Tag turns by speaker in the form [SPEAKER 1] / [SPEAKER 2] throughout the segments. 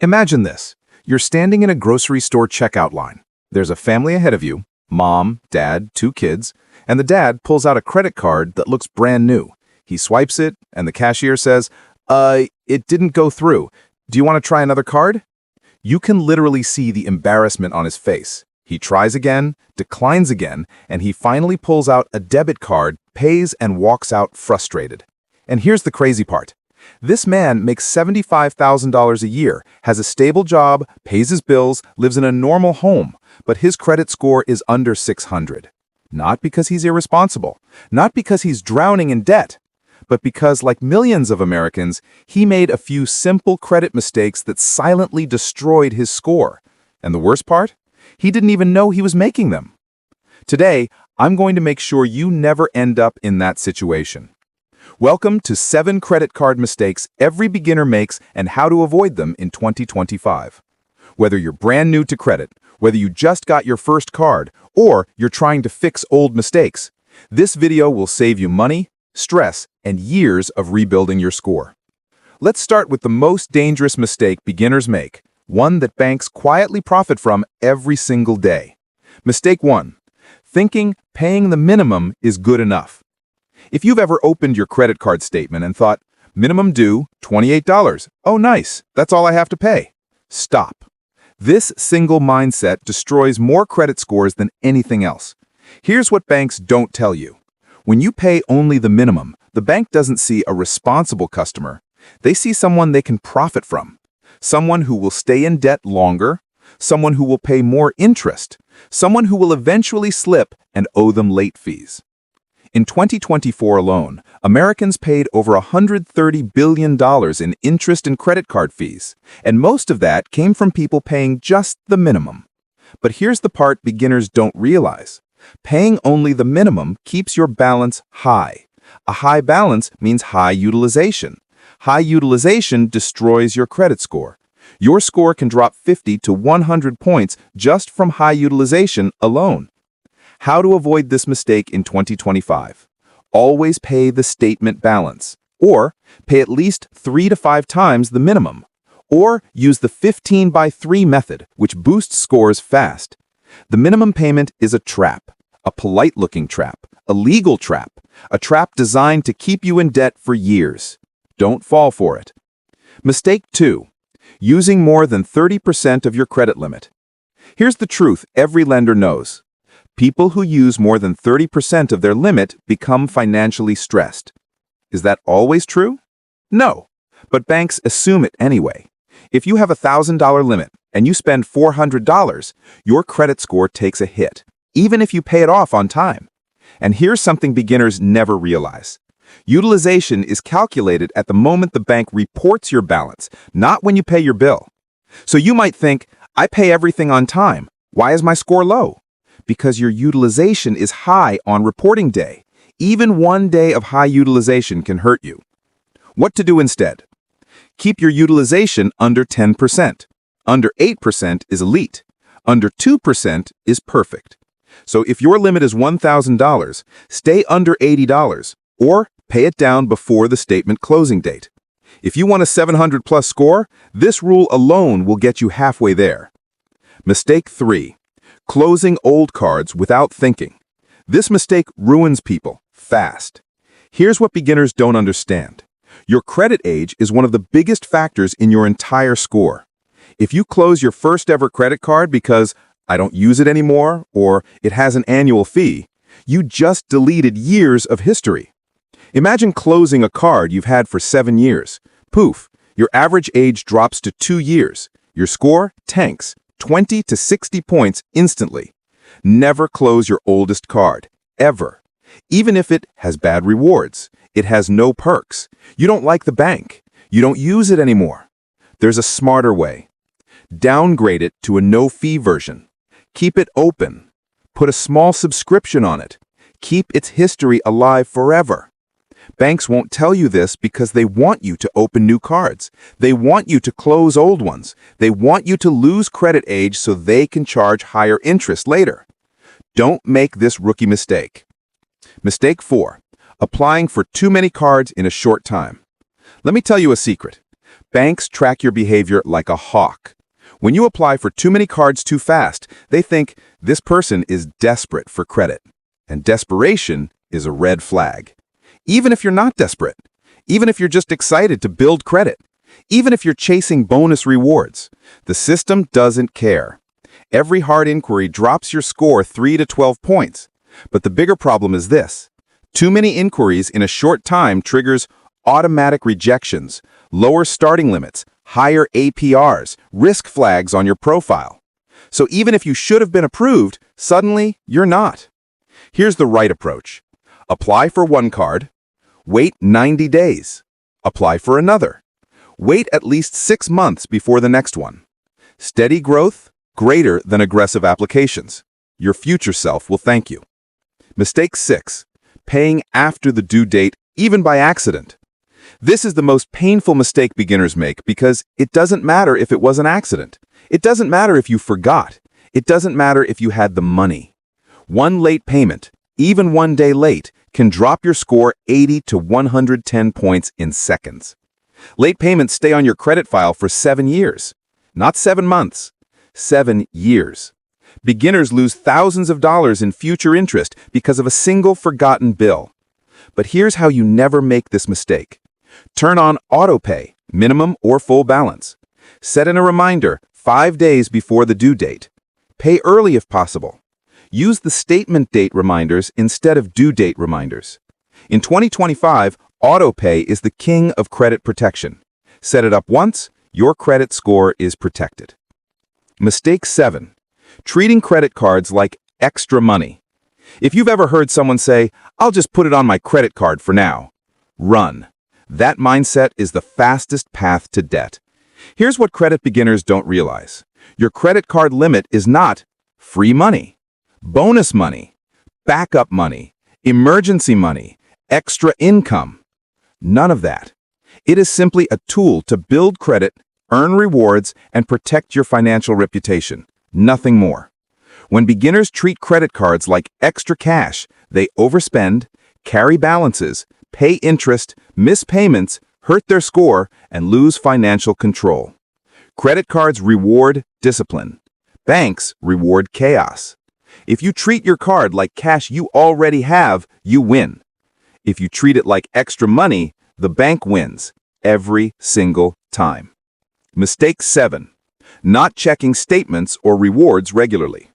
[SPEAKER 1] Imagine this. You're standing in a grocery store checkout line. There's a family ahead of you, mom, dad, two kids, and the dad pulls out a credit card that looks brand new. He swipes it, and the cashier says, it didn't go through. Do you want to try another card? You can literally see the embarrassment on his face. He tries again, declines again, and he finally pulls out a debit card, pays, and walks out frustrated. And here's the crazy part. This man makes $75,000 a year, has a stable job, pays his bills, lives in a normal home, but his credit score is under 600. Not because he's irresponsible, not because he's drowning in debt, but because, like millions of Americans, he made a few simple credit mistakes that silently destroyed his score. And the worst part? He didn't even know he was making them. Today, I'm going to make sure you never end up in that situation. Welcome to 7 credit card mistakes every beginner makes and how to avoid them in 2025. Whether you're brand new to credit, whether you just got your first card, or you're trying to fix old mistakes, this video will save you money, stress, and years of rebuilding your score. Let's start with the most dangerous mistake beginners make, one that banks quietly profit from every single day. Mistake 1. Thinking paying the minimum is good enough. If you've ever opened your credit card statement and thought, minimum due, $28. Oh, nice. That's all I have to pay. Stop. This single mindset destroys more credit scores than anything else. Here's what banks don't tell you. When you pay only the minimum, the bank doesn't see a responsible customer. They see someone they can profit from. Someone who will stay in debt longer, someone who will pay more interest, someone who will eventually slip and owe them late fees. In 2024 alone, Americans paid over $130 billion in interest and credit card fees, and most of that came from people paying just the minimum. But here's the part beginners don't realize. Paying only the minimum keeps your balance high. A high balance means high utilization. High utilization destroys your credit score. Your score can drop 50 to 100 points just from high utilization alone. How to avoid this mistake in 2025. Always pay the statement balance, or pay at least 3 to 5 times the minimum, or use the 15x3 method, which boosts scores fast. The minimum payment is a trap, a polite-looking trap, a legal trap, a trap designed to keep you in debt for years. Don't fall for it. Mistake 2. Using more than 30% of your credit limit. Here's the truth every lender knows. People who use more than 30% of their limit become financially stressed. Is that always true? No, but banks assume it anyway. If you have a $1,000 limit and you spend $400, your credit score takes a hit, even if you pay it off on time. And here's something beginners never realize. Utilization is calculated at the moment the bank reports your balance, not when you pay your bill. So you might think, I pay everything on time. Why is my score low? Because your utilization is high on reporting day. Even one day of high utilization can hurt you. What to do instead? Keep your utilization under 10%. Under 8% is elite. Under 2% is perfect. So if your limit is $1,000, stay under $80, or pay it down before the statement closing date. If you want a 700+ score, this rule alone will get you halfway there. Mistake 3. Closing old cards without thinking. This mistake ruins people fast. Here's what beginners don't understand. Your credit age is one of the biggest factors in your entire score. If you close your first ever credit card because I don't use it anymore or it has an annual fee, you just deleted years of history. Imagine closing a card you've had for 7 years. Poof, your average age drops to 2 years. Your score tanks 20 to 60 points instantly. Never close your oldest card, ever. Even if it has bad rewards, it has no perks. You don't like the bank. You don't use it anymore. There's a smarter way. Downgrade it to a no-fee version. Keep it open. Put a small subscription on it. Keep its history alive forever. Banks won't tell you this because they want you to open new cards. They want you to close old ones. They want you to lose credit age so they can charge higher interest later. Don't make this rookie mistake. Mistake 4. Applying for too many cards in a short time. Let me tell you a secret. Banks track your behavior like a hawk. When you apply for too many cards too fast, they think this person is desperate for credit. And desperation is a red flag. Even if you're not desperate, even if you're just excited to build credit, even if you're chasing bonus rewards, the system doesn't care. Every hard inquiry drops your score 3 to 12 points. But the bigger problem is this. Too many inquiries in a short time triggers automatic rejections, lower starting limits, higher APRs, risk flags on your profile. So even if you should have been approved, suddenly you're not. Here's the right approach. Apply for one card, wait 90 days. Apply for another. Wait at least 6 months before the next one. Steady growth, greater than aggressive applications. Your future self will thank you. Mistake 6. Paying after the due date, even by accident. This is the most painful mistake beginners make because it doesn't matter if it was an accident. It doesn't matter if you forgot. It doesn't matter if you had the money. One late payment, even 1 day late, can drop your score 80 to 110 points in seconds. Late payments stay on your credit file for 7 years. Not 7 months. 7 years. Beginners lose thousands of dollars in future interest because of a single forgotten bill. But here's how you never make this mistake. Turn on autopay, minimum or full balance. Set in a reminder 5 days before the due date. Pay early if possible. Use the statement date reminders instead of due date reminders. In 2025, autopay is the king of credit protection. Set it up once, your credit score is protected. Mistake 7. Treating credit cards like extra money. If you've ever heard someone say, "I'll just put it on my credit card for now," run. That mindset is the fastest path to debt. Here's what credit beginners don't realize. Your credit card limit is not free money, bonus money, backup money, emergency money, extra income. None of that. It is simply a tool to build credit, earn rewards, and protect your financial reputation. Nothing more. When beginners treat credit cards like extra cash, they overspend, carry balances, pay interest, miss payments, hurt their score, and lose financial control. Credit cards reward discipline. Banks reward chaos. If you treat your card like cash you already have, you win. If you treat it like extra money, the bank wins every single time. Mistake 7. Not checking statements or rewards regularly.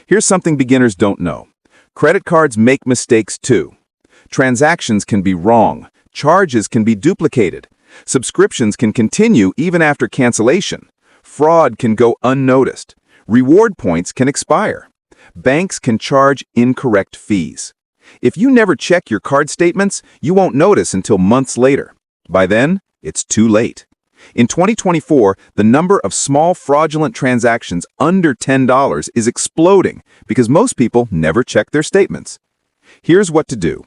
[SPEAKER 1] Here's something beginners don't know. Credit cards make mistakes too. Transactions can be wrong. Charges can be duplicated. Subscriptions can continue even after cancellation. Fraud can go unnoticed. Reward points can expire. Banks can charge incorrect fees. If you never check your card statements, you won't notice until months later. By then, it's too late. In 2024, the number of small fraudulent transactions under $10 is exploding because most people never check their statements. Here's what to do.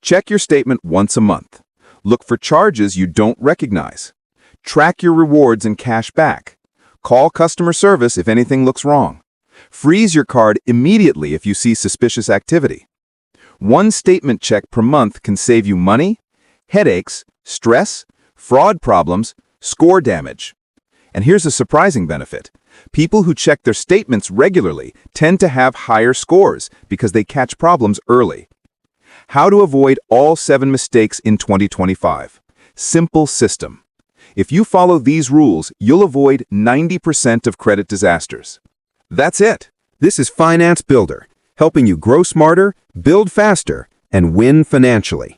[SPEAKER 1] Check your statement once a month. Look for charges you don't recognize. Track your rewards and cash back. Call customer service if anything looks wrong. Freeze your card immediately if you see suspicious activity. One statement check per month can save you money, headaches, stress, fraud problems, score damage. And here's a surprising benefit. People who check their statements regularly tend to have higher scores because they catch problems early. How to avoid all 7 mistakes in 2025. Simple system. If you follow these rules, you'll avoid 90% of credit disasters. That's it. This is Finance Builder, helping you grow smarter, build faster, and win financially.